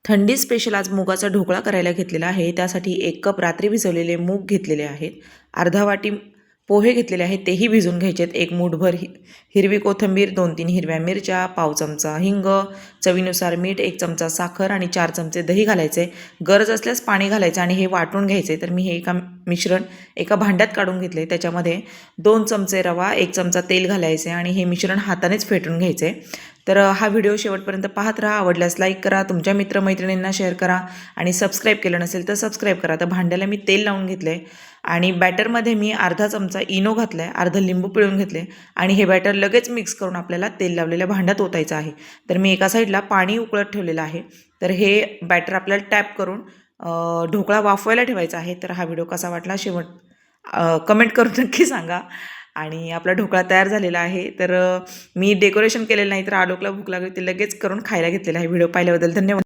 थंडी स्पेशल आज मुगाचा ढोकळा करायला घेतलेला आहे. त्यासाठी 1 कप रात्री भिजवलेले मूग घेतलेले आहेत. अर्धा वाटी पोहे घेतलेले आहेत, तेही भिजवून घ्यायचे आहेत. 1 मूठभर हिरवी कोथिंबीर, 2-3 हिरव्या मिरच्या, पाव चमचा हिंग, चवीनुसार मीठ, 1 चमचा साखर आणि 4 चमचे दही घालायचे. गरज असल्यास पाणी घालायचं आणि हे वाटून घ्यायचे. तर मी हे मिश्रण एका भांड्यात काढून घेतले. त्याच्यामध्ये 2 चमचे रवा, 1 चमचा तेल घालायचे आणि हे मिश्रण हातानेच फेटून घ्यायचे. तर हा व्हिडिओ शेवटपर्यंत पाहत राहा. आवडल्यास लाईक करा, तुमच्या मित्रमैत्रिणींना शेअर करा आणि सबस्क्राईब केलं नसेल तर सबस्क्राईब करा. तर भांड्याला मी तेल लावून घेतले आणि बॅटरमध्ये मी अर्धा चमचा इनो घातला आहे, अर्धा लिंबू पिळून घेतले आणि हे बॅटर लगेच मिक्स करून आपल्याला तेल लावलेल्या भांड्यात ओतायचं आहे. तर मी एका साईडला पाणी उकळत ठेवलेलं आहे. तर हे बॅटर आपल्याला टॅप करून ढोकळा वाफवायला ठेवायचा आहे. तर हा व्हिडिओ कसा वाटला कमेंट करून नक्की सांगा. आणि आपला ढोकळा तयार झालेला आहे. तर मी डेकोरेशन केलेलं नाही, तर आलोकला भूक लागली ते लगेच करून खायला घेतलेला आहे. व्हिडिओ पाहिल्याबद्दल धन्यवाद.